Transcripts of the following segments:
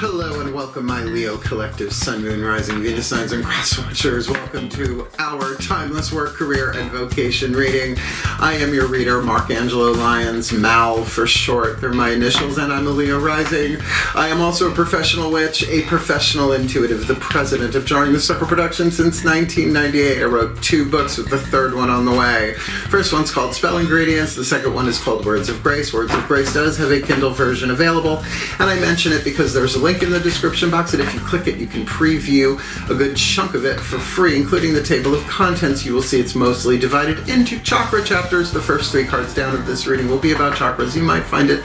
Hello and welcome, my Leo collective, Sun, Moon, Rising, Venus signs, and cross watchers. Welcome to our timeless work, career, and vocation reading. I am your reader, Markangelo Lyons, Mal for short. They're my initials, and I'm a Leo rising. I am also a professional witch, a professional intuitive, the president of Jarring the Circle Productions since 1998. I wrote 2 books with the 3rd one on the way. First one's called Spell Ingredients. The second one is called Words of Grace. Words of Grace does have a Kindle version available, and I mention it because there's a link in the description box, and if you click it, you can preview a good chunk of it for free, including the table of contents. You will see it's mostly divided into chakra chapters. The first 3 cards down of this reading will be about chakras. You might find it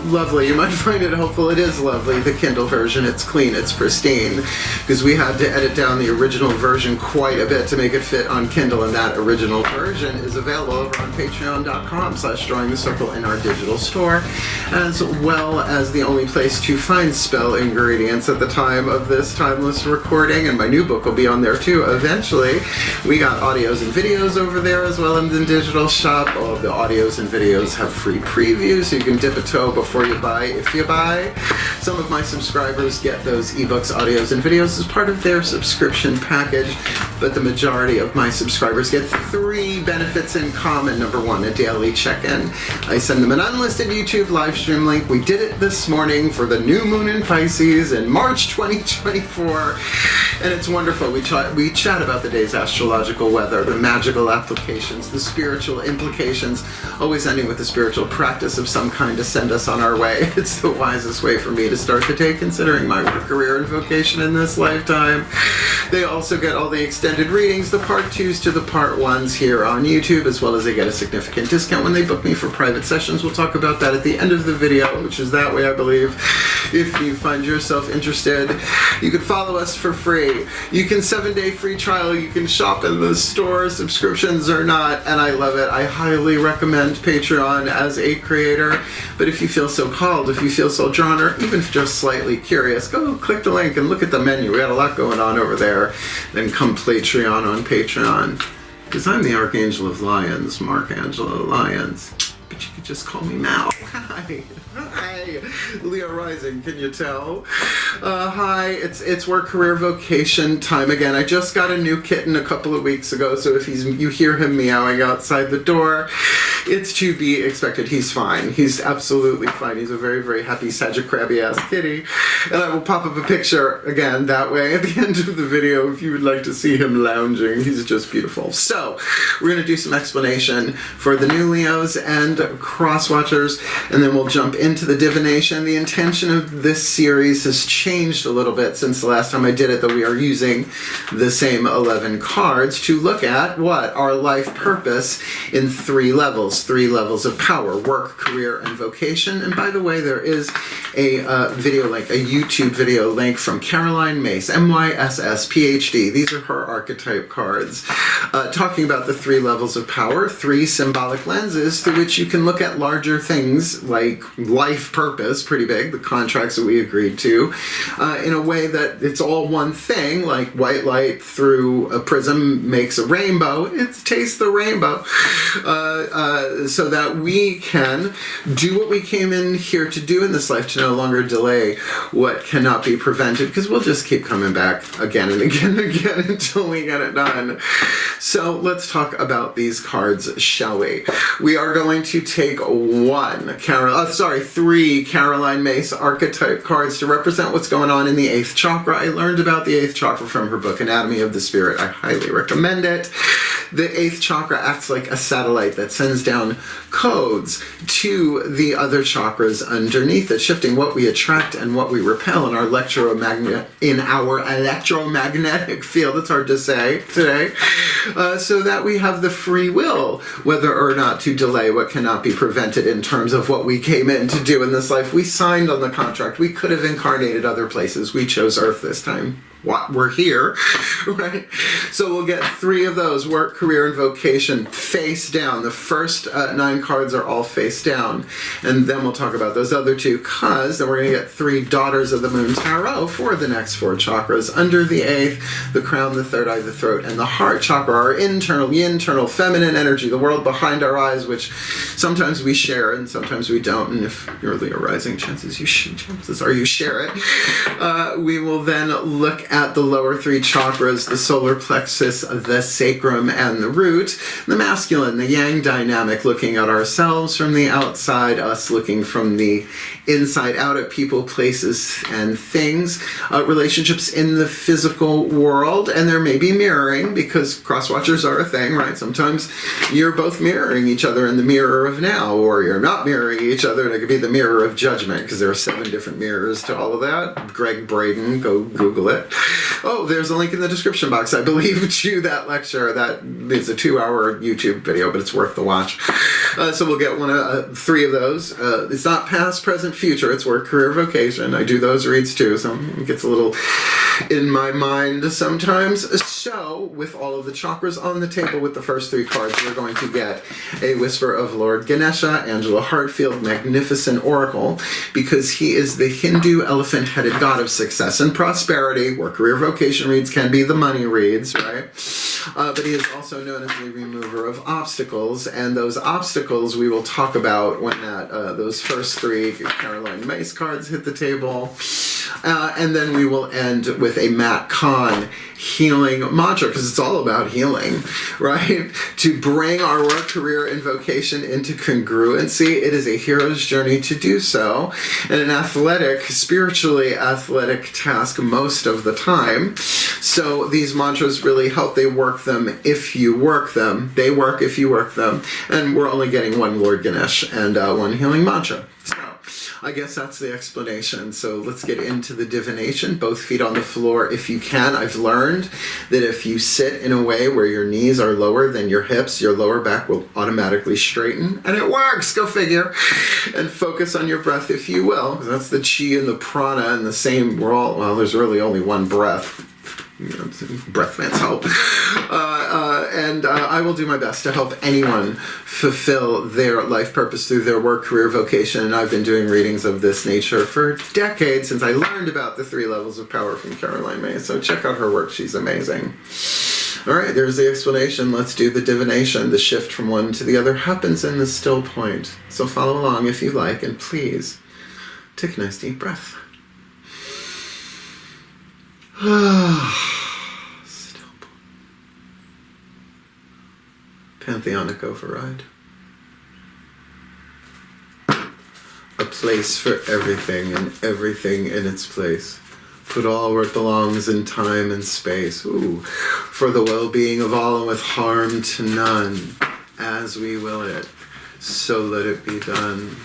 lovely. You might find it hopeful. It is lovely. The Kindle version, it's clean, it's pristine, because we had to edit down the original version quite a bit to make it fit on Kindle, and that original version is available over on patreon.com/drawingthecircle in our digital store, as well as the only place to find spell ingredients at the time of this timeless recording, and my new book will be on there too eventually. We got audios and videos over there as well in the digital shop. All of the audios and videos have free previews, so you can dip a toe before you buy if you buy. Some of my subscribers get those ebooks, audios, and videos as part of their subscription package, but the majority of my subscribers get 3 benefits in common. Number 1, a daily check-in. I send them an unlisted YouTube live stream link. We did it this morning for the new moon in Pisces in March 2024, and it's wonderful. We chat about the day's astrological weather, the magical applications, the spiritual implications, always ending with a spiritual practice of some kind to send us on our way. It's the wisest way for me to start the day, considering my work, career, and vocation in this lifetime. They also get all the extended readings, the part 2s to the part 1s here on YouTube, as well as they get a significant discount when they book me for private sessions. We'll talk about that at the end of the video, which is that way, I believe. If you find yourself interested, you can follow us for free. You can 7-day free trial. You can shop in the store. Subscriptions or not, and I love it. I highly recommend Patreon as a creator. But if you feel so called, if you feel so drawn, or even just slightly curious, go click the link and look at the menu. We got a lot going on over there. Then come Patreon on Patreon. Because I'm the Archangel of Lions, Markangelo Lyons. But you could just call me Mal. Hi. Hi. Leo rising, can you tell? Hi, it's work, career, vocation time again. I just got a new kitten a couple of weeks ago, so if you hear him meowing outside the door, it's to be expected. He's fine. He's absolutely fine. He's a very, very happy Sagittarius kitty. And I will pop up a picture again that way at the end of the video if you would like to see him lounging. He's just beautiful. So we're going to do some explanation for the new Leos and cross watchers, and then we'll jump into the divination. The intention of this series has changed a little bit since the last time I did it, though we are using the same 11 cards to look at what? Our life purpose in 3 levels. 3 levels of power: work, career, and vocation. And by the way, there is a video link, a YouTube video link from Caroline Myss, MYSS, PhD. These are her archetype cards, talking about the 3 levels of power, 3 symbolic lenses through which you can look at larger things like life purpose, pretty big, the contracts that we agreed to, in a way that it's all one thing, like white light through a prism makes a rainbow. It's taste the rainbow. So that we can do what we came in here to do in this life, to no longer delay what cannot be prevented, because we'll just keep coming back again and again and again until we get it done. So let's talk about these cards, shall we? We are going to take 3 Caroline Myss archetype cards to represent what's going on in the 8th chakra. I learned about the 8th chakra from her book, Anatomy of the Spirit. I highly recommend it. The 8th chakra acts like a satellite that sends down codes to the other chakras underneath it, shifting what we attract and what we repel in our electromagnetic field. It's hard to say today. So that we have the free will, whether or not to delay what cannot be prevented in terms of what we came in to do in this life. We signed on the contract. We could have incarnated other places. We chose Earth this time. we're here, right? So we'll get 3 of those, work, career, and vocation, face down. The first 9 cards are all face down, and then we'll talk about those other 2, because then we're going to get 3 Daughters of the Moon Tarot for the next 4 chakras. Under the 8th, the crown, the third eye, the throat, and the heart chakra, our internal feminine energy, the world behind our eyes, which sometimes we share and sometimes we don't, and if you're Leo rising, chances are you share it. We will then look at the lower 3 chakras, the solar plexus, the sacrum, and the root, the masculine, the yang dynamic, looking at ourselves from the outside, us looking from the inside out at people, places, and things, relationships in the physical world, and there may be mirroring, because cross-watchers are a thing, right? Sometimes you're both mirroring each other in the mirror of now, or you're not mirroring each other, and it could be the mirror of judgment, because there are 7 different mirrors to all of that. Greg Braden, go Google it. Oh, there's a link in the description box, I believe, to that lecture. That is a 2-hour YouTube video, but it's worth the watch. So we'll get 3 of those. It's not past, present, future. It's work, career, vocation. I do those reads too, so it gets a little in my mind sometimes. So, with all of the chakras on the table with the first 3 cards, we're going to get a whisper of Lord Ganesha, Angela Hartfield, magnificent oracle, because he is the Hindu elephant-headed god of success and prosperity. Work, career, vocation reads can be the money reads, right? But he is also known as the remover of obstacles, and those obstacles we will talk about when those first 3 Caroline Myss cards hit the table. And then we will end with a Matt Kahn healing mantra, because it's all about healing, right? To bring our work, career, and vocation into congruency. It is a hero's journey to do so, and an spiritually athletic task most of the time. So these mantras really help. They work them if you work them. They work if you work them. And we're only getting 1 Lord Ganesh and 1 healing mantra. So I guess that's the explanation. So let's get into the divination. Both feet on the floor if you can. I've learned that if you sit in a way where your knees are lower than your hips, your lower back will automatically straighten. And it works, go figure. And focus on your breath if you will. That's the chi and the prana and the same. There's really only one breath. Breath man's help. And I will do my best to help anyone fulfill their life purpose through their work, career, vocation. And I've been doing readings of this nature for decades since I learned about the 3 levels of power from Caroline Myss. So check out her work. She's amazing. All right, there's the explanation. Let's do the divination. The shift from one to the other happens in the still point. So follow along if you like, and please take a nice deep breath. Still. Pantheonic override. A place for everything and everything in its place. Put all where it belongs in time and space. Ooh. For the well-being of all and with harm to none. As we will it. So let it be done.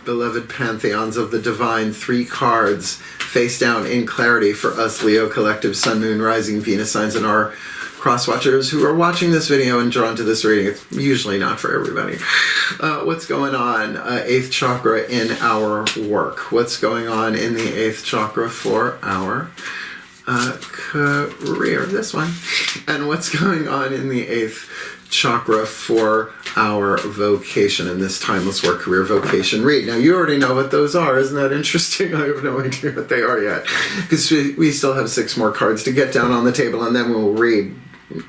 Beloved pantheons of the divine, 3 cards face down in clarity for us Leo collective Sun, Moon, Rising, Venus signs, and our cross-watchers who are watching this video and drawn to this reading. It's usually not for everybody. What's going on? 8th chakra in our work. What's going on in the 8th chakra for our career? This one. And what's going on in the 8th chakra for our vocation in this timeless work, career, vocation read. Now, you already know what those are. Isn't that interesting? I have no idea what they are yet, because we still have 6 more cards to get down on the table, and then we'll read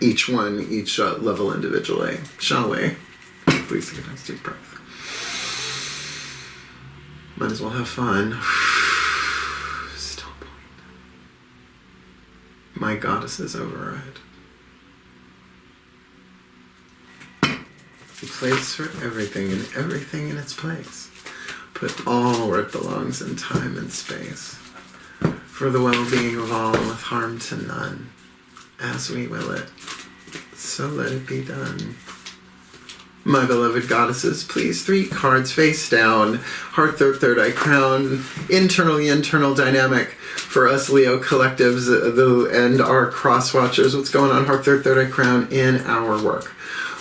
each level individually. Shall we? Please take a nice deep breath. Might as well have fun. Still point. My goddesses override. A place for everything and everything in its place. Put all where it belongs in time and space. For the well-being of all with harm to none. As we will it. So let it be done. My beloved goddesses, please, 3 cards face down. Heart, third eye, crown. Internal dynamic for us Leo collectives and our cross-watchers. What's going on? Heart, third eye, crown in our work.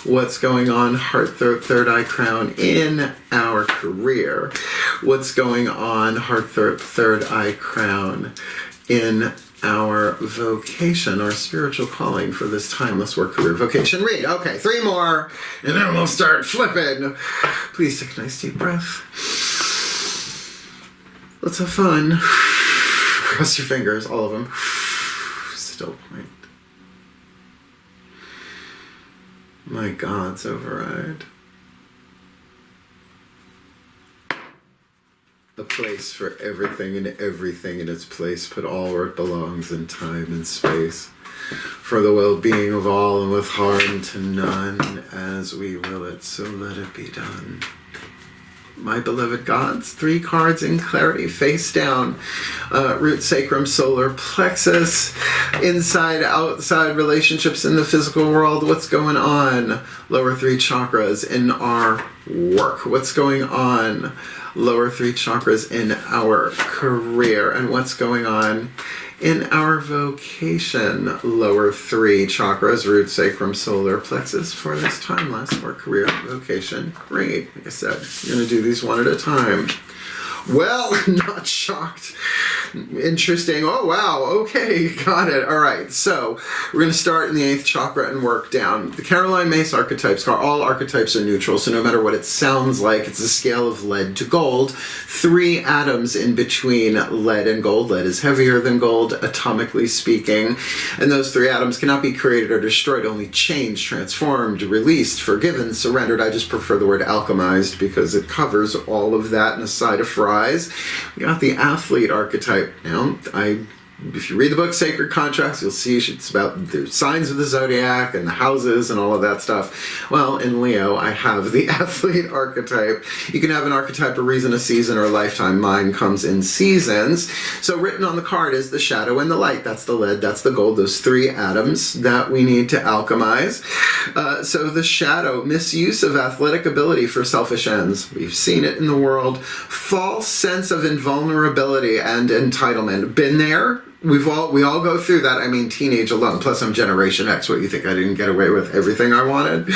What's going on? Heart, third eye, crown in our career. What's going on? Heart, third eye, crown in our vocation, our spiritual calling for this timeless work, career, vocation read. Okay, 3 more, and then we'll start flipping. Please take a nice deep breath. Let's have fun. Cross your fingers, all of them. Still point. My God's override. A place for everything and everything in its place, put all where it belongs in time and space, for the well-being of all and with harm to none, as we will it, so let it be done. My beloved gods, 3 cards in clarity, face down, root, sacrum, solar plexus, inside, outside relationships in the physical world, what's going on? Lower 3 chakras in our work, what's going on? Lower 3 chakras in our career, and what's going on in our vocation? Lower 3 chakras, root, sacrum, solar plexus, for this timeless work, career, vocation read. Like I said, you're going to do these one at a time. Well, not shocked. Interesting. Oh, wow. Okay, got it. All right, so we're going to start in the 8th chakra and work down. The Caroline Myss archetypes, all archetypes are neutral, so no matter what it sounds like, it's a scale of lead to gold. 3 atoms in between lead and gold. Lead is heavier than gold, atomically speaking, and those 3 atoms cannot be created or destroyed, only changed, transformed, released, forgiven, surrendered. I just prefer the word alchemized because it covers all of that in a side of fries. We got the athlete archetype. Now, if you read the book Sacred Contracts, you'll see it's about the signs of the zodiac and the houses and all of that stuff. Well, in Leo, I have the athlete archetype. You can have an archetype, a reason, a season, or a lifetime. Mine comes in seasons. So written on the card is the shadow and the light. That's the lead, that's the gold, those 3 atoms that we need to alchemize. So the shadow, misuse of athletic ability for selfish ends. We've seen it in the world. False sense of invulnerability and entitlement. Been there. We all go through that. I mean, teenage alone. Plus, I'm Generation X. What, you think I didn't get away with everything I wanted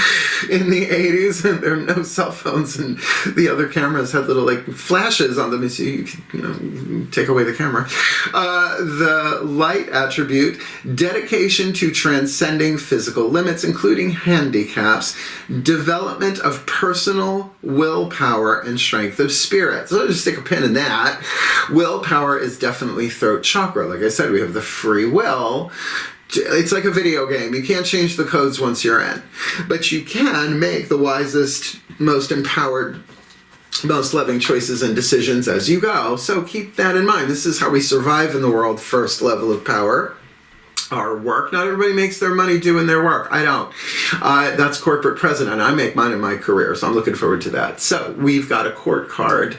in the 80s? And there were no cell phones, and the other cameras had little like flashes on them, so you could, take away the camera. The light attribute: dedication to transcending physical limits, including handicaps, development of personal willpower and strength of spirit. So I'll just stick a pin in that. Willpower is definitely throat chakra. Like I said, we have the free will. It's like a video game. You can't change the codes once you're in, but you can make the wisest, most empowered, most loving choices and decisions as you go. So keep that in mind. This is how we survive in the world. First level of power. Our work. Not everybody makes their money doing their work. I don't. That's corporate president. I make mine in my career, so I'm looking forward to that. So we've got a court card,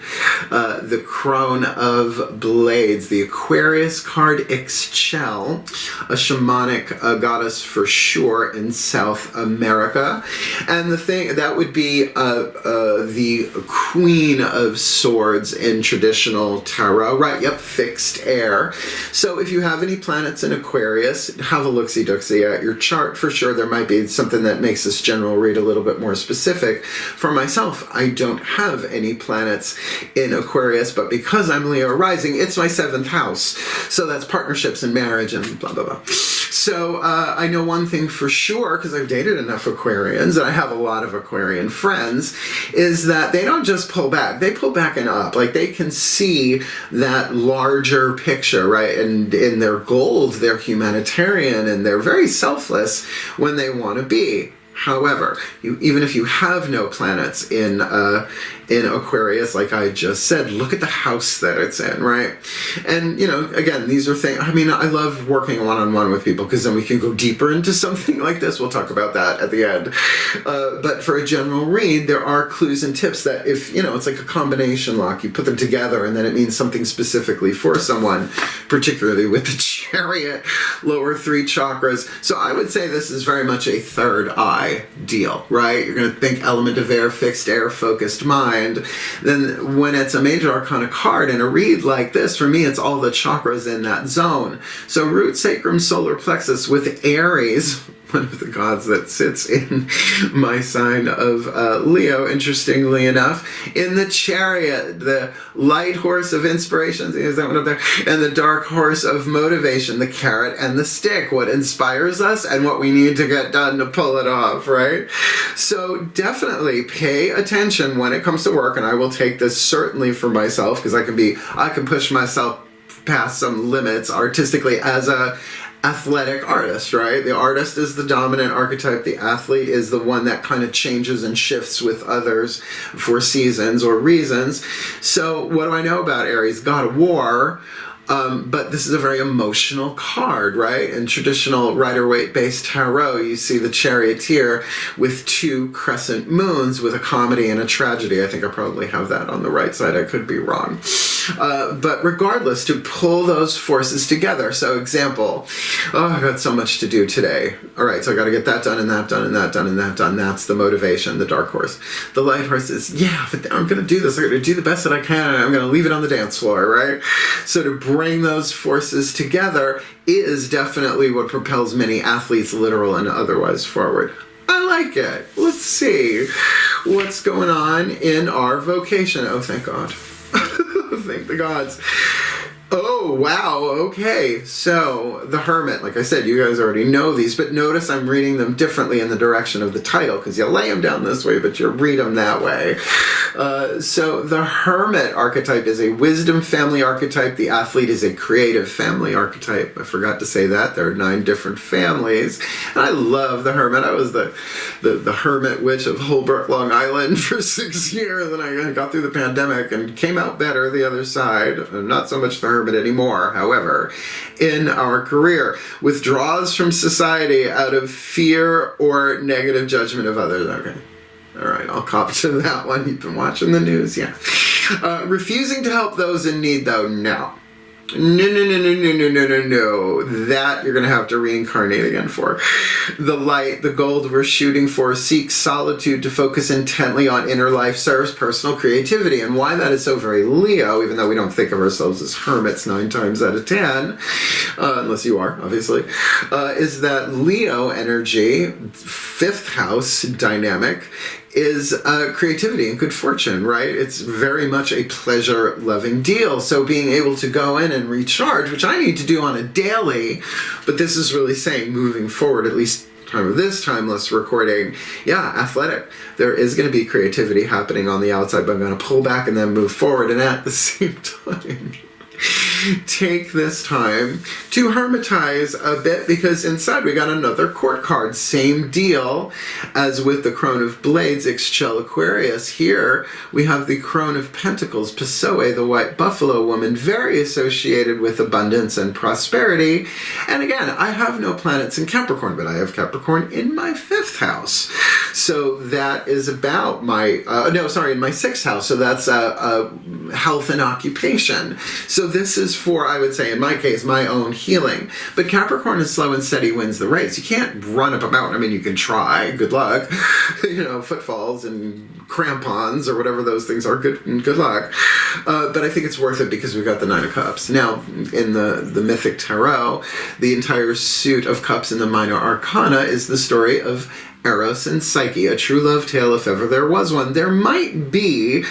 the Crone of Blades, the Aquarius card, Ixchel, a shamanic goddess for sure in South America, and the thing that would be the Queen of Swords in traditional tarot. Right? Yep. Fixed air. So if you have any planets in Aquarius, have a look-see-dooksy at your chart for sure. There might be something that makes this general read a little bit more specific. For myself, I don't have any planets in Aquarius, but because I'm Leo rising, it's my 7th house. So that's partnerships and marriage and blah, blah, blah. So I know one thing for sure, because I've dated enough Aquarians, and I have a lot of Aquarian friends, is that they don't just pull back. They pull back and up. Like, they can see that larger picture, right? And in their gold, they're humanitarian, and they're very selfless when they want to be. However, even if you have no planets in Aquarius, like I just said, look at the house that it's in, right? And, again, these are things, I love working one-on-one with people because then we can go deeper into something like this. We'll talk about that at the end. But for a general read, there are clues and tips that if, it's like a combination lock, you put them together and then it means something specifically for someone, particularly with the Chariot, lower 3 chakras. So I would say this is very much a third eye deal, right? You're going to think element of air, fixed air, focused mind. Then when it's a major arcana card in a read like this, for me, it's all the chakras in that zone. So root, sacrum, solar plexus with Aries, one of the gods that sits in my sign of Leo, interestingly enough, in the Chariot, the light horse of inspiration, is that one up there? And the dark horse of motivation, the carrot and the stick, what inspires us and what we need to get done to pull it off, right? So definitely pay attention when it comes to work, and I will take this certainly for myself, because I can push myself past some limits artistically as a athletic artist, right? The artist is the dominant archetype. The athlete is the one that kind of changes and shifts with others for seasons or reasons. So what do I know about Aries? God of War. But this is a very emotional card, right? In traditional Rider-Waite-based tarot, you see the charioteer with two crescent moons with a comedy and a tragedy. I think I probably have that on the right side. I could be wrong. But regardless, to pull those forces together. So example, I got so much to do today. All right, so I got to get that done and that done and that done and that done. That's the motivation, the dark horse. The light horse is, yeah, but I'm going to do this. I'm going to do the best that I can, and I'm going to leave it on the dance floor, right? So to bring those forces together is definitely what propels many athletes, literal and otherwise, forward. I like it. Let's see what's going on in our vocation. Oh, thank God. Thank the gods. Oh, wow. Okay. So the Hermit, like I said, you guys already know these, but notice I'm reading them differently in the direction of the title, because you lay them down this way, but you read them that way. So the Hermit archetype is a wisdom family archetype. The athlete is a creative family archetype. I forgot to say that. There are 9 different families. And I love the Hermit. I was the Hermit witch of Holbrook, Long Island for 6 years, and I got through the pandemic and came out better the other side. Not so much the Hermit anymore, however, in our career. Withdraws from society out of fear or negative judgment of others. Okay. All right, I'll cop to that one. You've been watching the news, yeah. Refusing to help those in need, though, no. No. That you're going to have to reincarnate again for. The light, the gold we're shooting for, seeks solitude to focus intently on inner life, serves personal creativity. And why that is so very Leo, even though we don't think of ourselves as hermits 9 times out of 10, unless you are, obviously, is that Leo energy, 5th house dynamic, is creativity and good fortune, right? It's very much a pleasure-loving deal. So being able to go in and recharge, which I need to do on a daily, but this is really saying moving forward, at least time of this timeless recording, yeah, athletic. There is going to be creativity happening on the outside, but I'm going to pull back and then move forward, and at the same time take this time to hermitize a bit, because inside we got another court card. Same deal as with the Crone of Blades, Ixchel Aquarius. Here we have the Crone of Pentacles, Pessoa, the white buffalo woman, very associated with abundance and prosperity. And again, I have no planets in Capricorn, but I have Capricorn in my 5th house. So that is about my, in my 6th house. So that's health and occupation. So this is for, I would say, in my case, my own healing. But Capricorn is slow and steady wins the race. You can't run up a mountain. I mean, you can try. Good luck. Footfalls and crampons or whatever those things are. Good luck. But I think it's worth it because we've got the 9 of Cups. Now, in the Mythic Tarot, the entire suit of cups in the Minor Arcana is the story of Eros and Psyche, a true love tale if ever there was one. There might be,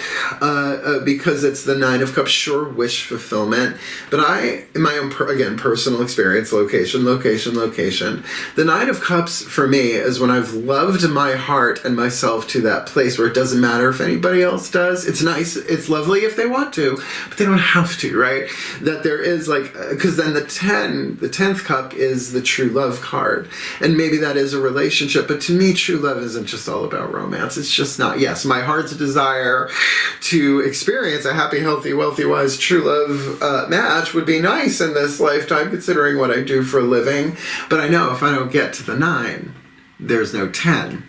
because it's the 9 of Cups, sure, wish fulfillment. But I, in my own, again, personal experience, location, the 9 of Cups for me is when I've loved my heart and myself to that place where it doesn't matter if anybody else does. It's nice, it's lovely if they want to, but they don't have to, right? That there is because then the 10th cup is the true love card. And maybe that is a relationship, but to me, true love isn't just all about romance. It's just not. Yes, my heart's desire to experience a happy, healthy, wealthy, wise, true love match would be nice in this lifetime, considering what I do for a living. But I know if I don't get to the 9, there's no 10.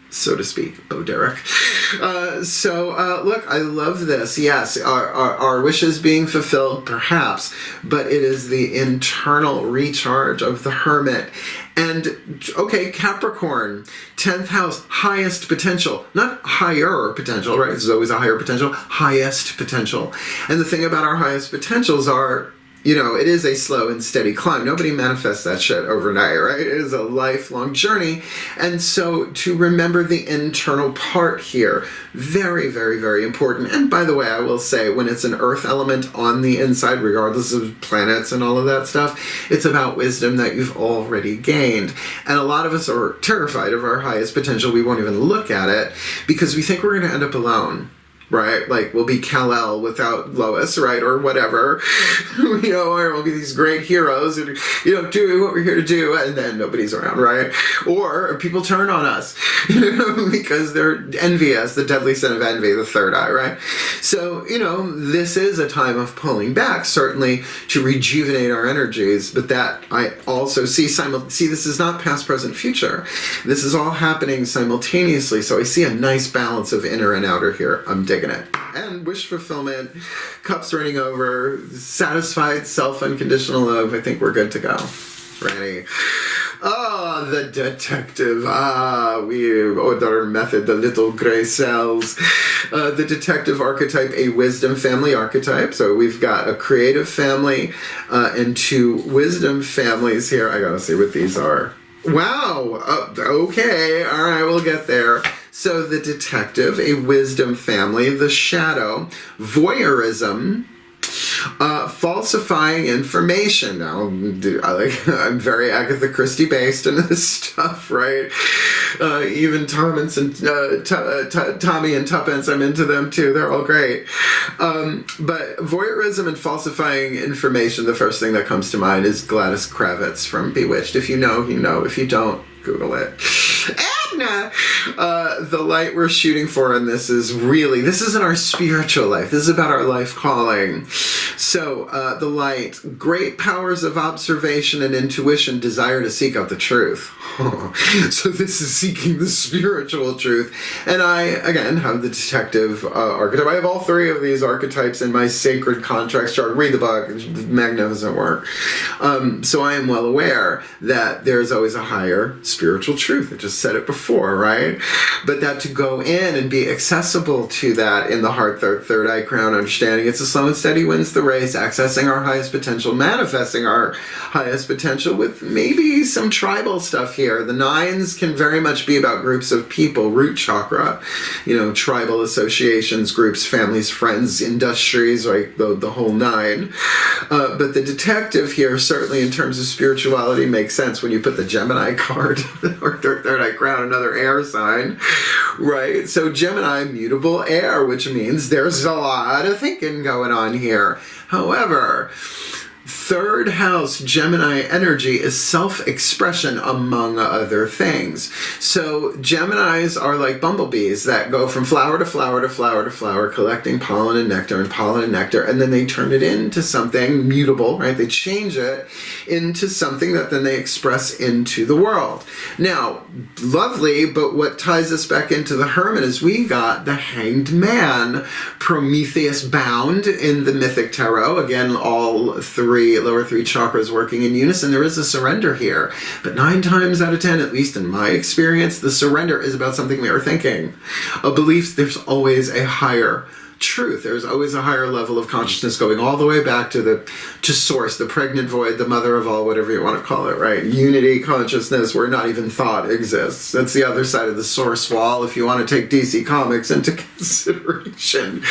So to speak, Bo Derek. Look, I love this. Yes, our wishes being fulfilled, perhaps, but it is the internal recharge of the Hermit. And, okay, Capricorn, 10th house, highest potential. Not higher potential, right? There's always a higher potential. Highest potential. And the thing about our highest potentials are it is a slow and steady climb. Nobody manifests that shit overnight, right? It is a lifelong journey. And so to remember the internal part here, very, very, very important. And by the way, I will say, when it's an earth element on the inside, regardless of planets and all of that stuff, it's about wisdom that you've already gained. And a lot of us are terrified of our highest potential. We won't even look at it because we think we're going to end up alone. Right? Like, we'll be Kal-El without Lois, right? Or whatever. Or we'll be these great heroes and, doing what we're here to do, and then nobody's around, right? Or people turn on us, because they're envious, the deadly sin of envy, the third eye, right? So, this is a time of pulling back, certainly to rejuvenate our energies, but that I also see, this is not past, present, future. This is all happening simultaneously, so I see a nice balance of inner and outer here. I'm digging it. And wish fulfillment, cups running over, satisfied, self-unconditional love. I think we're good to go. Ready? The detective. Our method, the little gray cells. The detective archetype, a wisdom family archetype. So we've got a creative family and 2 wisdom families here. I gotta see what these are. Wow. Okay. All right. We'll get there. So the detective, a wisdom family, the shadow, voyeurism, falsifying information. Now, I'm very Agatha Christie based in this stuff, right? Even Tommy and Tuppence, I'm into them too. They're all great. But voyeurism and falsifying information, the first thing that comes to mind is Gladys Kravitz from Bewitched. If you know, you know. If you don't, Google it. Edna! The light we're shooting for in this isn't our spiritual life. This is about our life calling. So, the light, great powers of observation and intuition, desire to seek out the truth. So this is seeking the spiritual truth. And I, again, have the detective archetype. I have all 3 of these archetypes in my sacred contracts chart. Read the book. Magnificent work. So I am well aware that there's always a higher spiritual truth. I just said it before, right? But that to go in and be accessible to that in the heart, third eye, crown understanding, it's a slow and steady wins the race, accessing our highest potential, manifesting our highest potential with maybe some tribal stuff here. The 9s can very much be about groups of people, root chakra, tribal associations, groups, families, friends, industries, like the whole 9. But the detective here, certainly in terms of spirituality, makes sense when you put the Gemini card or third eye crown, another air sign, right? So Gemini, mutable air, which means there's a lot of thinking going on here. However, 3rd house Gemini energy is self-expression among other things. So Geminis are like bumblebees that go from flower to flower to flower to flower, collecting pollen and nectar, and then they turn it into something mutable, right? They change it into something that then they express into the world. Now, lovely, but what ties us back into the Hermit is we got the Hanged Man, Prometheus bound in the Mythic Tarot. Again, all 3 lower 3 chakras working in unison. There is a surrender here, but 9 times out of 10, at least in my experience, the surrender is about something we are thinking. A belief there's always a higher truth. There's always a higher level of consciousness going all the way back to source, the pregnant void, the mother of all, whatever you want to call it, right? Unity consciousness where not even thought exists. That's the other side of the source wall if you want to take DC Comics into consideration.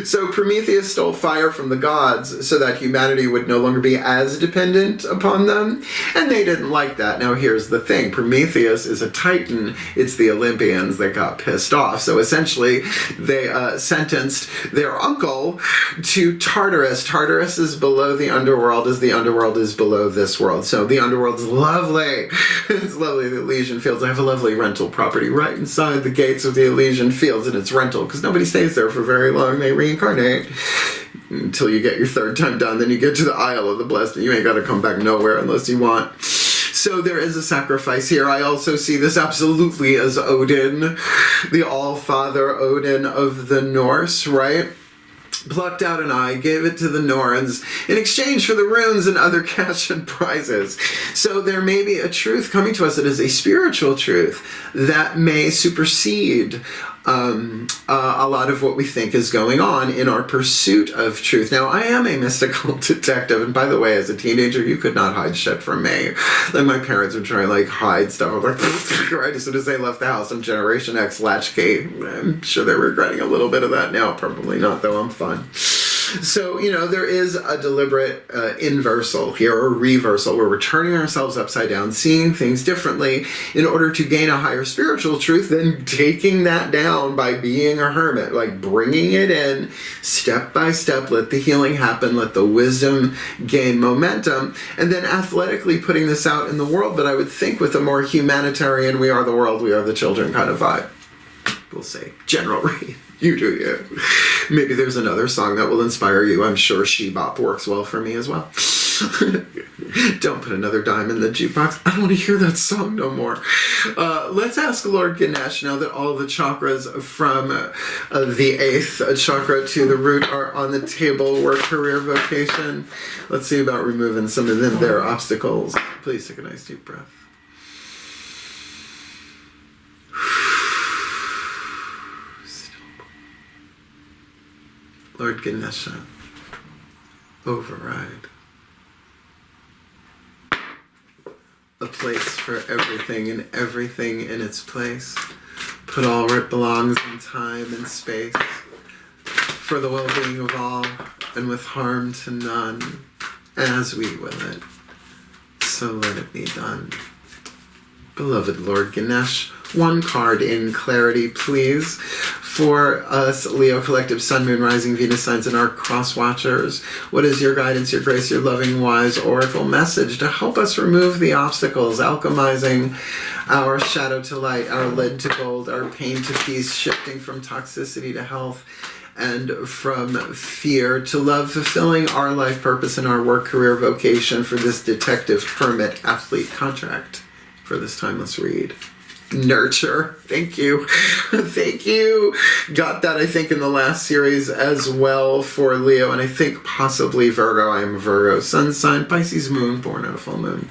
So Prometheus stole fire from the gods so that humanity would no longer be as dependent upon them, and they didn't like that. Now here's the thing. Prometheus is a Titan. It's the Olympians that got pissed off. So essentially they sentenced their uncle to Tartarus. Tartarus is below the underworld as the underworld is below this world. So the underworld is lovely. It's lovely. The Elysian Fields. I have a lovely rental property right inside the gates of the Elysian Fields, and it's rental because nobody stays there for very long. They reincarnate until you get your 3rd time done. Then you get to the Isle of the Blessed, and you ain't got to come back nowhere unless you want. So there is a sacrifice here. I also see this absolutely as Odin, the All-Father Odin of the Norse, right? Plucked out an eye, gave it to the Norns in exchange for the runes and other cash and prizes. So there may be a truth coming to us that is a spiritual truth that may supersede a lot of what we think is going on in our pursuit of truth. Now, I am a mystical detective, and by the way, as a teenager, you could not hide shit from me. Like, my parents would try to, like, hide stuff. I was like, right as soon as they left the house, I'm Generation X latchkey. I'm sure they're regretting a little bit of that now. Probably not, though. I'm fine. So, there is a deliberate inversal here, or reversal, where we're turning ourselves upside down, seeing things differently in order to gain a higher spiritual truth, then taking that down by being a hermit, like bringing it in step by step, let the healing happen, let the wisdom gain momentum, and then athletically putting this out in the world, but I would think with a more humanitarian, we are the world, we are the children kind of vibe. We'll say, general read. You do you. Maybe there's another song that will inspire you. I'm sure She Bop works well for me as well. Don't put another dime in the jukebox. I don't want to hear that song no more. Let's ask Lord Ganesha, now that all the chakras from the 8th chakra to the root are on the table, work, career, vocation. Let's see about removing some of their obstacles. Please take a nice deep breath. Lord Ganesha, override. A place for everything and everything in its place. Put all where it belongs in time and space. For the well-being of all and with harm to none, as we will it. So let it be done. Beloved Lord Ganesh, one card in clarity, please, for us Leo Collective Sun, Moon, Rising, Venus signs and our cross watchers. What is your guidance, your grace, your loving, wise oracle message to help us remove the obstacles, alchemizing our shadow to light, our lead to gold, our pain to peace, shifting from toxicity to health, and from fear to love, fulfilling our life purpose and our work, career, vocation for this detective, hermit, athlete contract for this timeless read. Nurture. Thank you. Thank you. Got that, I think, in the last series as well for Leo, and I think possibly Virgo. I am a Virgo sun sign, Pisces moon, born on a full moon.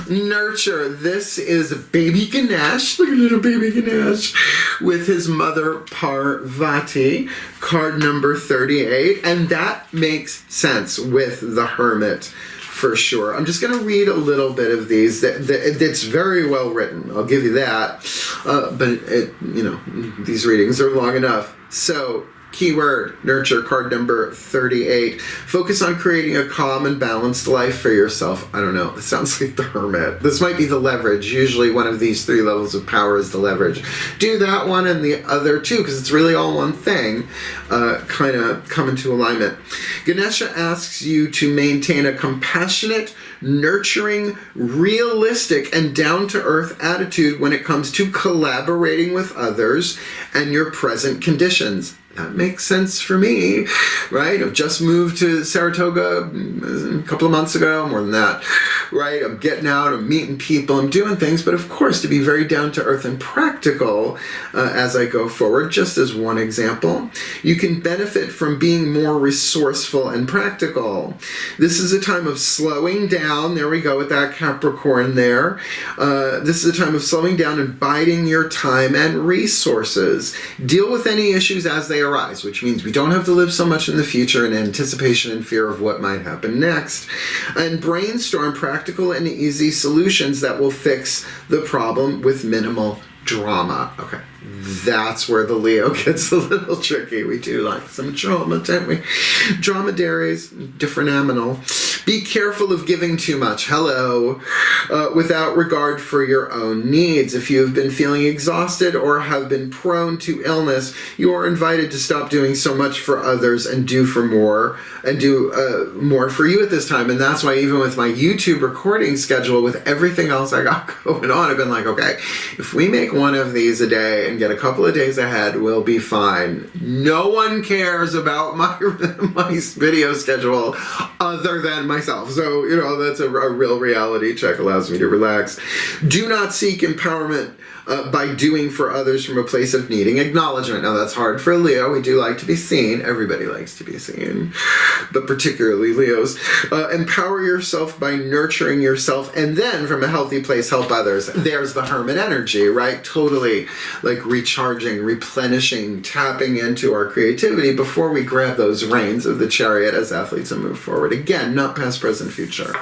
Nurture. This is baby Ganesh. Look at little baby Ganesh with his mother Parvati, card number 38, and that makes sense with the Hermit. For sure. I'm just going to read a little bit of these. It's very well written. I'll give you that. But these readings are long enough. So, keyword, nurture, card number 38. Focus on creating a calm and balanced life for yourself. I don't know. It sounds like the Hermit. This might be the leverage. Usually one of these 3 levels of power is the leverage. Do that one and the other two, because it's really all one thing. Kind of come into alignment. Ganesha asks you to maintain a compassionate, nurturing, realistic, and down-to-earth attitude when it comes to collaborating with others and your present conditions. That makes sense for me, right? I've just moved to Saratoga a couple of months ago, more than that, right? I'm getting out, I'm meeting people, I'm doing things, but of course to be very down to earth and practical as I go forward, just as one example. You can benefit from being more resourceful and practical. This is a time of slowing down. There we go with that Capricorn there. This is a time of slowing down and biding your time and resources. Deal with any issues as they arise, which means we don't have to live so much in the future in anticipation and fear of what might happen next, and brainstorm practical and easy solutions that will fix the problem with minimal drama. Okay, that's where the Leo gets a little tricky. We do like some drama, don't we? Dromedaries, different animal. Be careful of giving too much. Hello. Without regard for your own needs. If you have been feeling exhausted or have been prone to illness, you are invited to stop doing so much for others and do more for you at this time. And that's why even with my YouTube recording schedule, with everything else I got going on, I've been like, okay, if we make one of these a day and get a couple of days ahead, we'll be fine. No one cares about my video schedule other than myself. So, that's a real reality check. Allows me to relax. Do not seek empowerment by doing for others from a place of needing acknowledgement. Now that's hard for Leo. We do like to be seen. Everybody likes to be seen, but particularly Leos. Empower yourself by nurturing yourself, and then from a healthy place help others. There's the Hermit energy, right? Totally. Like recharging, replenishing, tapping into our creativity before we grab those reins of the chariot as athletes and move forward. Again, not past, present, future.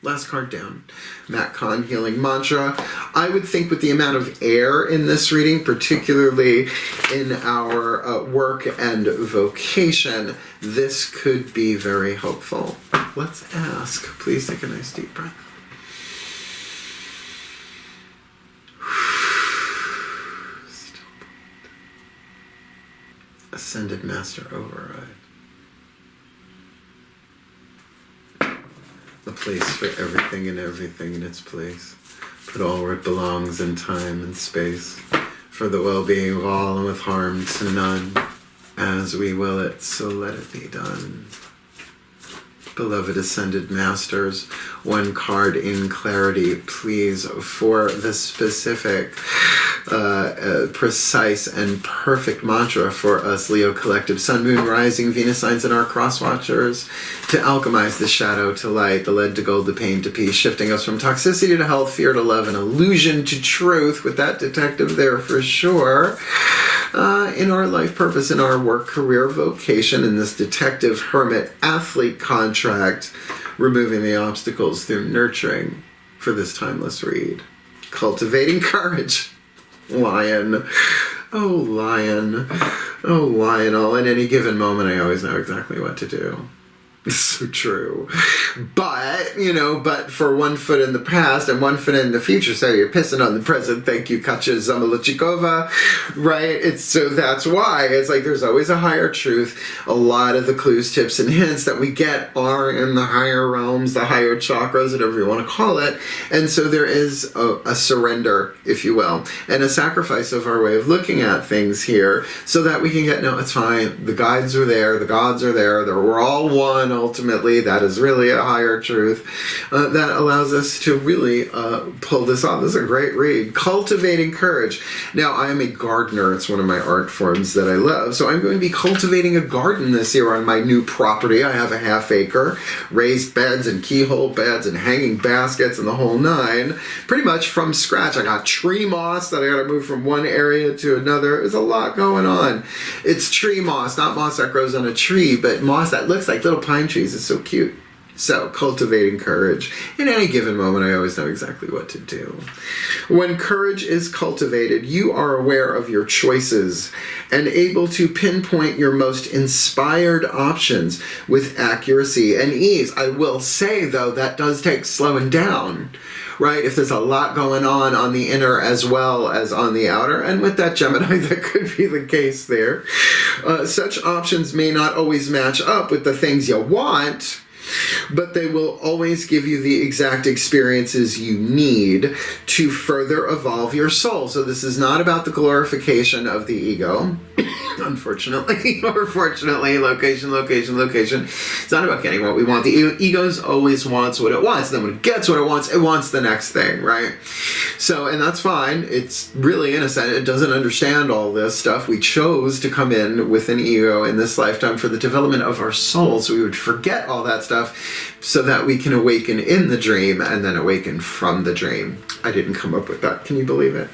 Last card down. Matt Kahn, Healing Mantra. I would think with the amount of air in this reading, particularly in our work and vocation, this could be very helpful. Let's ask. Please take a nice deep breath. Ascended Master Override. A place for everything and everything in its place. Put all where it belongs in time and space. For the well-being of all and with harm to none. As we will it, so let it be done. Beloved Ascended Masters, one card in clarity, please, for the specific, precise, and perfect mantra for us Leo Collective, Sun, Moon, Rising, Venus signs, and our cross watchers, to alchemize the shadow to light, the lead to gold, the pain to peace, shifting us from toxicity to health, fear to love, and illusion to truth, with that detective there for sure. In our life purpose, in our work, career, vocation, in this detective, hermit, athlete contract, removing the obstacles through nurturing for this timeless read. Cultivating courage. Lion. Oh, lion. Oh, Lionel. In any given moment, I always know exactly what to do. It's so true. But, but for 1 foot in the past and 1 foot in the future, so you're pissing on the present. Thank you, Katya Zamolodchikova. Right? So that's why. It's like there's always a higher truth. A lot of the clues, tips, and hints that we get are in the higher realms, the higher chakras, whatever you want to call it. And so there is a surrender, if you will, and a sacrifice of our way of looking at things here so that we can get, no, it's fine. The guides are there. The gods are there. We're all one. Ultimately, that is really a higher truth that allows us to really pull this off. This is a great read. Cultivating courage. Now, I am a gardener. It's one of my art forms that I love. So I'm going to be cultivating a garden this year on my new property. I have a half-acre, raised beds and keyhole beds and hanging baskets and the whole nine, pretty much from scratch. I got tree moss that I got to move from one area to another. There's a lot going on. It's tree moss, not moss that grows on a tree, but moss that looks like little pine trees. Is so cute. So, cultivating courage. In any given moment, I always know exactly what to do. When courage is cultivated, you are aware of your choices and able to pinpoint your most inspired options with accuracy and ease. I will say, though, that does take slowing down. Right? If there's a lot going on the inner as well as on the outer, and with that Gemini, that could be the case there. Such options may not always match up with the things you want, but they will always give you the exact experiences you need to further evolve your soul. So this is not about the glorification of the ego, unfortunately, or fortunately, location. It's not about getting what we want. The ego always wants what it wants. Then when it gets what it wants the next thing, right? So, and that's fine. It's really innocent. It doesn't understand all this stuff. We chose to come in with an ego in this lifetime for the development of our soul, so we would forget all that stuff so that we can awaken in the dream and then awaken from the dream. I didn't come up with that. Can you believe it?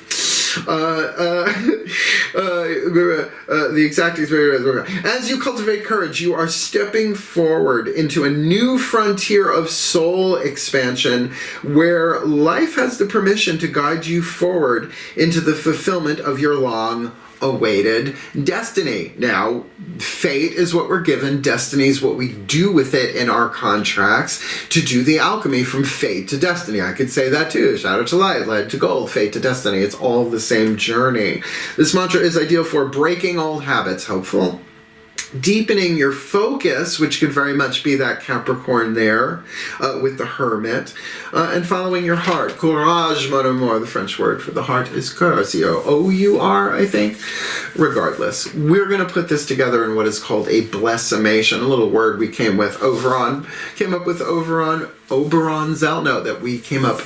The exact experience. As you cultivate courage, you are stepping forward into a new frontier of soul expansion where life has the permission to guide you forward into the fulfillment of your long-awaited destiny. Now, fate is what we're given. Destiny is what we do with it in our contracts to do the alchemy from fate to destiny. I could say that too. Shadow to light, lead to gold, fate to destiny. It's all the same journey. This mantra is ideal for breaking old habits, helpful. Deepening your focus, which could very much be that Capricorn there with the Hermit, and following your heart. Courage, mon amour. The French word for the heart is cœur, C-O-U-R, I think. Regardless, we're going to put this together in what is called a blessimation, a little word we came up with over on Oberon Zelno, that we came up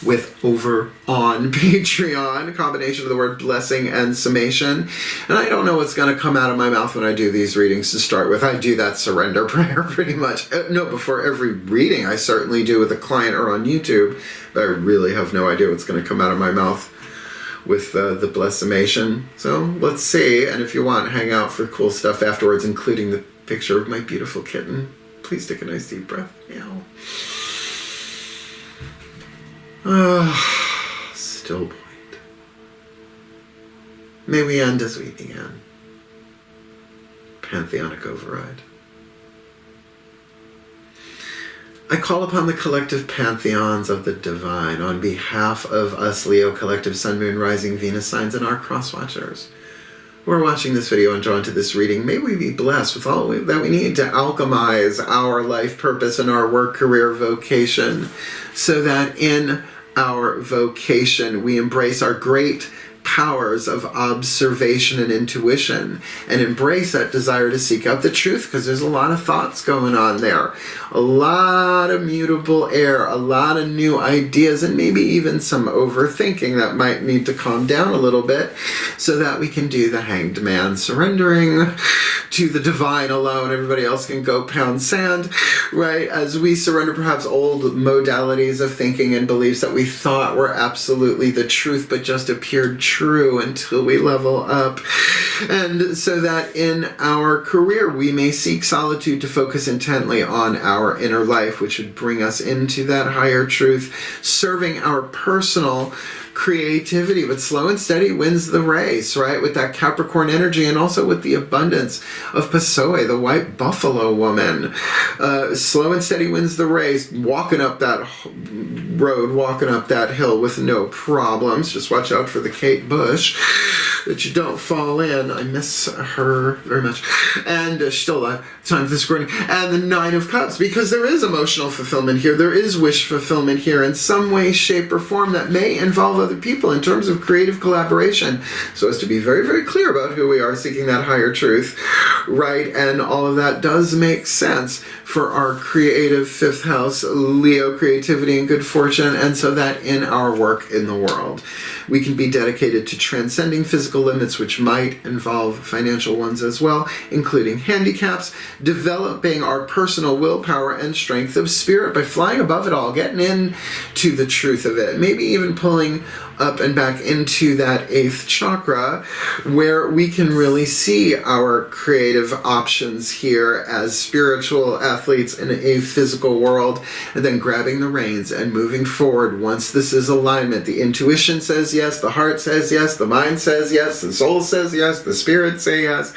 with over on Patreon, a combination of the word blessing and summation. And I don't know what's going to come out of my mouth when I do these readings to start with. I do that surrender prayer pretty much. No, before every reading I certainly do with a client or on YouTube, but I really have no idea what's going to come out of my mouth with the blessimation. So let's see. And if you want, hang out for cool stuff afterwards, including the picture of my beautiful kitten. Please take a nice deep breath. Meow. Still point. May we end as we began. Pantheonic override. I call upon the collective pantheons of the divine on behalf of us Leo collective Sun, Moon, Rising, Venus signs and our cross-watchers who are watching this video and drawn to this reading. May we be blessed with all that we need to alchemize our life purpose and our work, career, vocation, so that in our vocation we embrace our great powers of observation and intuition and embrace that desire to seek out the truth, because there's a lot of thoughts going on there, a lot of mutable air, a lot of new ideas, and maybe even some overthinking that might need to calm down a little bit so that we can do the hanged man, surrendering to the divine alone. Everybody else can go pound sand, right? As we surrender perhaps old modalities of thinking and beliefs that we thought were absolutely the truth but just appeared true until we level up. And so that in our career we may seek solitude to focus intently on our inner life, which would bring us into that higher truth, serving our personal creativity. But slow and steady wins the race, right? With that Capricorn energy, and also with the abundance of Passoe, the white buffalo woman. Slow and steady wins the race, walking up that road, walking up that hill with no problems. Just watch out for the Kate Bush, that you don't fall in. I miss her very much. And she's still alive. Time for this recording. And the Nine of Cups, because there is emotional fulfillment here. There is wish fulfillment here in some way, shape, or form that may involve other people in terms of creative collaboration. So as to be very, very clear about who we are, seeking that higher truth, right? And all of that does make sense for our creative fifth house, Leo, creativity and good fortune. And so that in our work in the world, we can be dedicated to transcending physical limits, which might involve financial ones as well, including handicaps, developing our personal willpower and strength of spirit by flying above it all, getting into the truth of it, maybe even pulling up and back into that 8th chakra, where we can really see our creative options here as spiritual athletes in a physical world, and then grabbing the reins and moving forward once this is alignment. The intuition says yes, the heart says yes, the mind says yes, the soul says yes, the spirit says yes.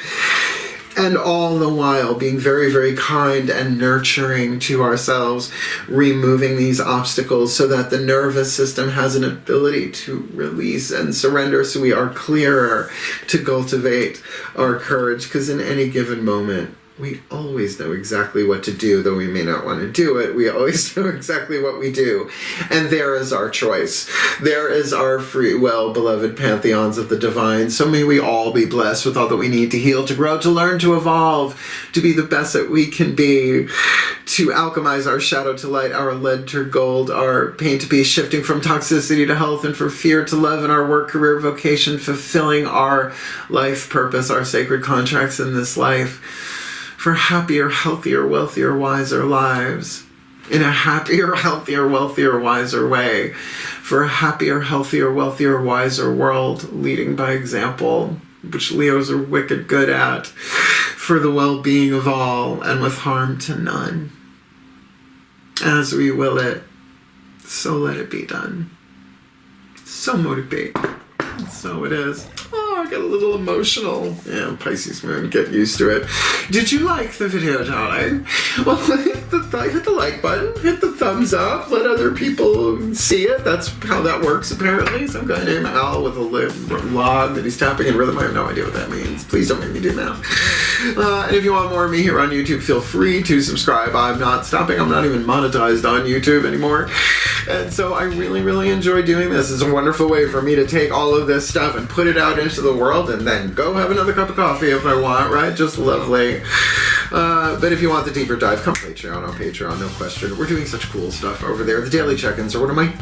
And all the while being very, very kind and nurturing to ourselves, removing these obstacles so that the nervous system has an ability to release and surrender, so we are clearer to cultivate our courage. Because in any given moment, we always know exactly what to do, though we may not want to do it. We always know exactly what we do. And there is our choice. There is our free will, beloved pantheons of the divine. So may we all be blessed with all that we need to heal, to grow, to learn, to evolve, to be the best that we can be, to alchemize our shadow to light, our lead to gold, our pain to peace, shifting from toxicity to health, and for fear to love, in our work, career, vocation, fulfilling our life purpose, our sacred contracts in this life, for happier, healthier, wealthier, wiser lives, in a happier, healthier, wealthier, wiser way, for a happier, healthier, wealthier, wiser world, leading by example, which Leos are wicked good at, for the well-being of all, and with harm to none. As we will it, so let it be done. So mote it be. So it is. Oh, I got a little emotional. Yeah, Pisces moon, get used to it. Did you like the video, darling? Well, hit the like button, hit the thumbs up, let other people see it. That's how that works, apparently. Some guy named Al with a log that he's tapping in rhythm. I have no idea what that means. Please don't make me do math. And if you want more of me here on YouTube, feel free to subscribe. I'm not stopping. I'm not even monetized on YouTube anymore. And so I really, really enjoy doing this. It's a wonderful way for me to take all of this stuff and put it out into the world, and then go have another cup of coffee if I want, right? Just lovely. But if you want the deeper dive, come Patreon on Patreon, no question. We're doing such cool stuff over there. The daily check-ins are one of my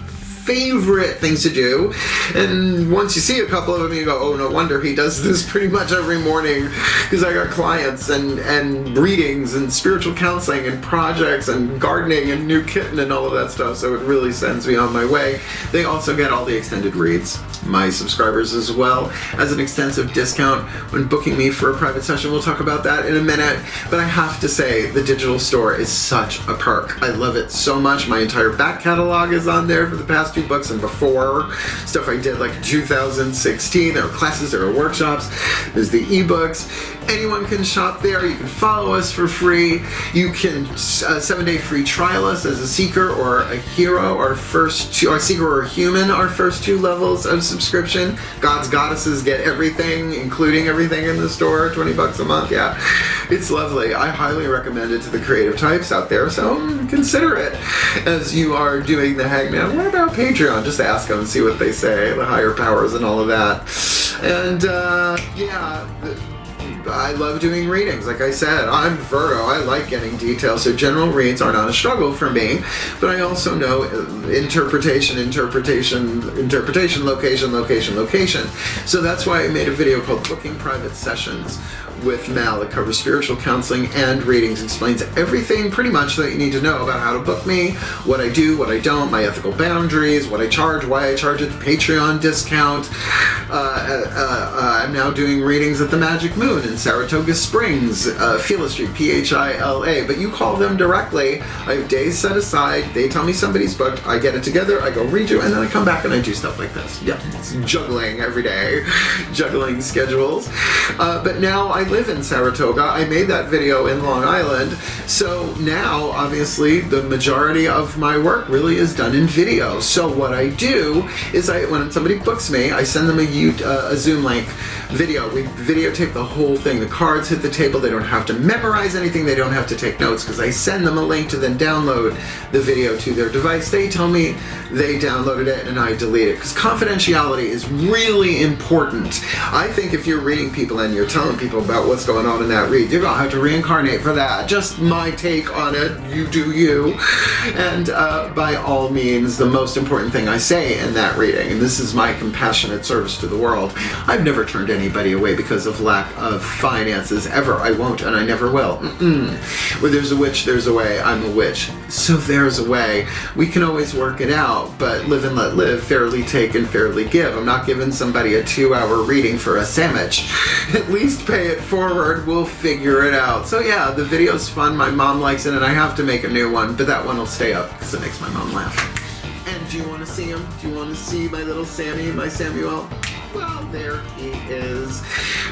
favorite things to do. And once you see a couple of them, you go, oh, no wonder he does this pretty much every morning, because I got clients and readings and spiritual counseling and projects and gardening and new kitten and all of that stuff. So it really sends me on my way. They also get all the extended reads, my subscribers, as well as an extensive discount when booking me for a private session. We'll talk about that in a minute. But I have to say, the digital store is such a perk. I love it so much. My entire back catalog is on there for the past 2 books and before. Stuff I did like 2016. There are classes, there are workshops, there's the ebooks. Anyone can shop there. You can follow us for free. You can 7-day free trial us as a seeker or a hero. Our first two, our seeker or a human, our first 2 levels of subscription. Gods, goddesses get everything, including everything in the store, $20 a month. Yeah, it's lovely. I highly recommend it to the creative types out there, so consider it as you are doing the Hangman. What about Patreon? Just ask them and see what they say, the higher powers and all of that. And I love doing readings. Like I said, I'm Virgo. I like getting details, so general reads are not a struggle for me. But I also know interpretation, location. So that's why I made a video called Booking Private Sessions with Mal. It covers spiritual counseling and readings, explains everything pretty much that you need to know about how to book me, what I do, what I don't, my ethical boundaries, what I charge, why I charge it, the Patreon discount. I'm now doing readings at the Magic Moon in Saratoga Springs, Phila Street, Phila, but you call them directly. I have days set aside. They tell me somebody's booked. I get it together. I go read you, and then I come back and I do stuff like this. Yeah, it's juggling every day, juggling schedules. But now I live in Saratoga. I made that video in Long Island. So now, obviously, the majority of my work really is done in video. So what I do is when somebody books me, I send them a Zoom link video. We videotape the whole thing. The cards hit the table. They don't have to memorize anything. They don't have to take notes, because I send them a link to then download the video to their device. They tell me they downloaded it and I delete it, because confidentiality is really important. I think if you're reading people and you're telling people about what's going on in that read, you're going to have to reincarnate for that. Just my take on it. You do you. And by all means, the most important thing I say in that reading, and this is my compassionate service to the world, I've never turned anybody away because of lack of finances, ever. I won't, and I never will. Where there's a witch, there's a way. I'm a witch, so there's a way. We can always work it out, but live and let live, fairly take and fairly give. I'm not giving somebody a 2-hour reading for a sandwich. At least pay it forward. We'll figure it out. So yeah, the video's fun. My mom likes it, and I have to make a new one, but that one will stay up because it makes my mom laugh. And do you want to see him? Do you want to see my little Sammy, my Samuel? Well, there he is,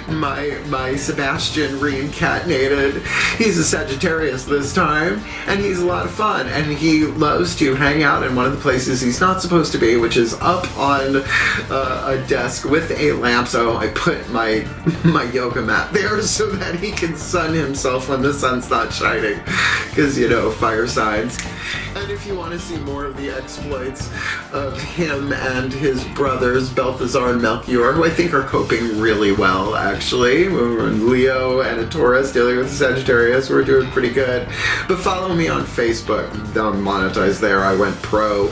my Sebastian reincarnated. He's a Sagittarius this time, and he's a lot of fun, and he loves to hang out in one of the places he's not supposed to be, which is up on a desk with a lamp. So I put my yoga mat there so that he can sun himself when the sun's not shining, because, you know, fire signs. And if you want to see more of the exploits of him and his brothers, Balthazar and Melchior, who I think are coping really well, actually. We're in Leo and a Taurus dealing with Sagittarius. We're doing pretty good. But follow me on Facebook. I'm monetized there. I went pro.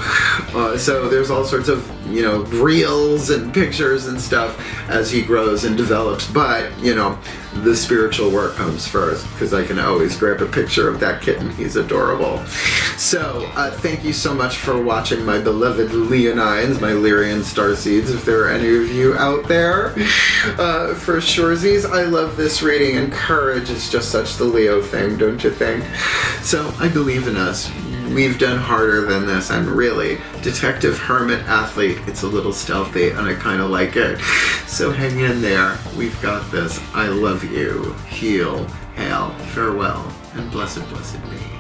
So there's all sorts of, you know, reels and pictures and stuff as he grows and develops. But, you know, the spiritual work comes first, because I can always grab a picture of that kitten. He's adorable. So thank you so much for watching, my beloved Leonines, my Lyrian starseeds, if there are any of you out there. For surezies, I love this reading, and courage is just such the Leo thing, don't you think? So I believe in us. We've done harder than this. I'm really Detective Hermit Athlete. It's a little stealthy, and I kind of like it. So hang in there. We've got this. I love you. Heal, hail, farewell, and blessed, blessed be.